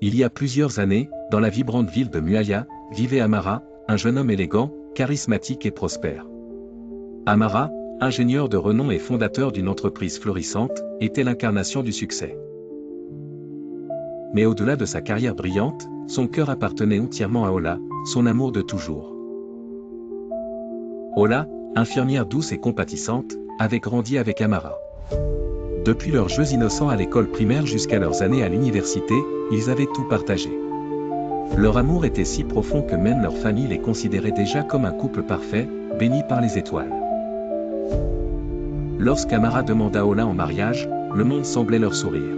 Il y a plusieurs années, dans la vibrante ville de Muaya, vivait Amara, un jeune homme élégant, charismatique et prospère. Amara, ingénieur de renom et fondateur d'une entreprise florissante, était l'incarnation du succès. Mais au-delà de sa carrière brillante, son cœur appartenait entièrement à Ola, son amour de toujours. Ola, infirmière douce et compatissante, avait grandi avec Amara. Depuis leurs jeux innocents à l'école primaire jusqu'à leurs années à l'université, ils avaient tout partagé. Leur amour était si profond que même leur famille les considérait déjà comme un couple parfait, béni par les étoiles. Lorsqu'Amara demanda Ola en mariage, le monde semblait leur sourire.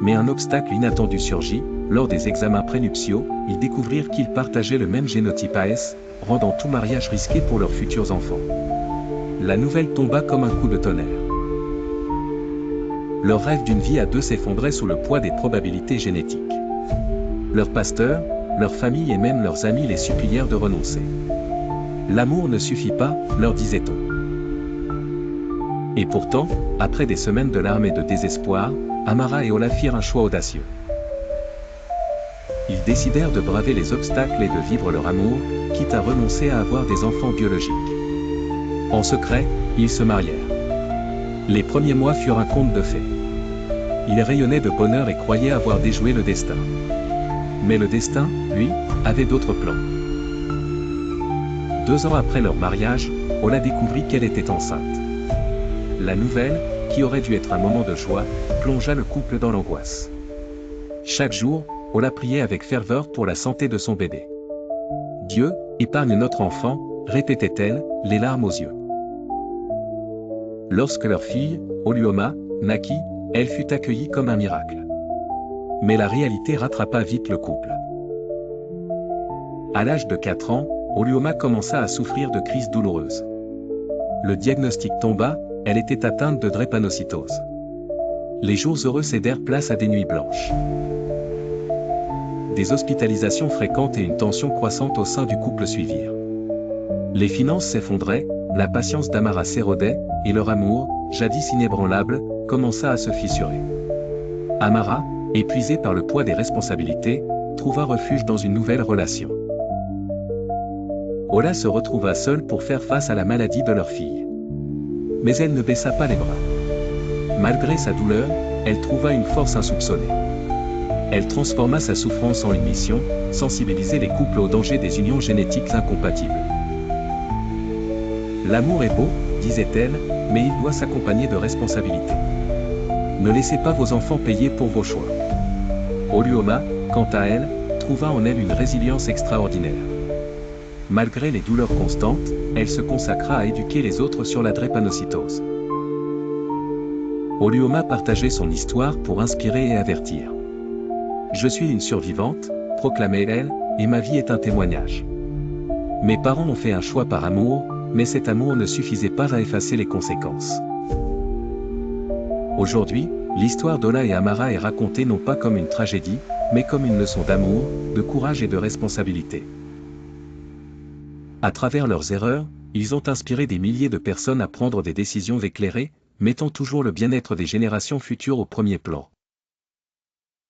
Mais un obstacle inattendu surgit, lors des examens prénuptiaux, ils découvrirent qu'ils partageaient le même génotype AS, rendant tout mariage risqué pour leurs futurs enfants. La nouvelle tomba comme un coup de tonnerre. Leur rêve d'une vie à deux s'effondrait sous le poids des probabilités génétiques. Leur pasteur, leur famille et même leurs amis les supplièrent de renoncer. L'amour ne suffit pas, leur disait-on. Et pourtant, après des semaines de larmes et de désespoir, Amara et Ola firent un choix audacieux. Ils décidèrent de braver les obstacles et de vivre leur amour, quitte à renoncer à avoir des enfants biologiques. En secret, ils se marièrent. Les premiers mois furent un conte de fées. Ils rayonnaient de bonheur et croyaient avoir déjoué le destin. Mais le destin, lui, avait d'autres plans. 2 ans après leur mariage, Ola découvrit qu'elle était enceinte. La nouvelle, qui aurait dû être un moment de joie, plongea le couple dans l'angoisse. Chaque jour, Ola priait avec ferveur pour la santé de son bébé. « Dieu, épargne notre enfant », répétait-elle, les larmes aux yeux. Lorsque leur fille, Oluoma, naquit, elle fut accueillie comme un miracle. Mais la réalité rattrapa vite le couple. À l'âge de 4 ans, Oluoma commença à souffrir de crises douloureuses. Le diagnostic tomba, elle était atteinte de drépanocytose. Les jours heureux cédèrent place à des nuits blanches. Des hospitalisations fréquentes et une tension croissante au sein du couple suivirent. Les finances s'effondraient, la patience d'Amara s'érodait, et leur amour, jadis inébranlable, commença à se fissurer. Amara, épuisée par le poids des responsabilités, trouva refuge dans une nouvelle relation. Ola se retrouva seule pour faire face à la maladie de leur fille. Mais elle ne baissa pas les bras. Malgré sa douleur, elle trouva une force insoupçonnée. Elle transforma sa souffrance en une mission, sensibiliser les couples aux dangers des unions génétiques incompatibles. L'amour est beau, disait-elle, mais il doit s'accompagner de responsabilités. Ne laissez pas vos enfants payer pour vos choix. Oluoma, quant à elle, trouva en elle une résilience extraordinaire. Malgré les douleurs constantes, elle se consacra à éduquer les autres sur la drépanocytose. Oluoma partageait son histoire pour inspirer et avertir. « Je suis une survivante, proclamait-elle, et ma vie est un témoignage. Mes parents ont fait un choix par amour, mais cet amour ne suffisait pas à effacer les conséquences. » Aujourd'hui, l'histoire d'Ola et Amara est racontée non pas comme une tragédie, mais comme une leçon d'amour, de courage et de responsabilité. À travers leurs erreurs, ils ont inspiré des milliers de personnes à prendre des décisions éclairées, mettant toujours le bien-être des générations futures au premier plan.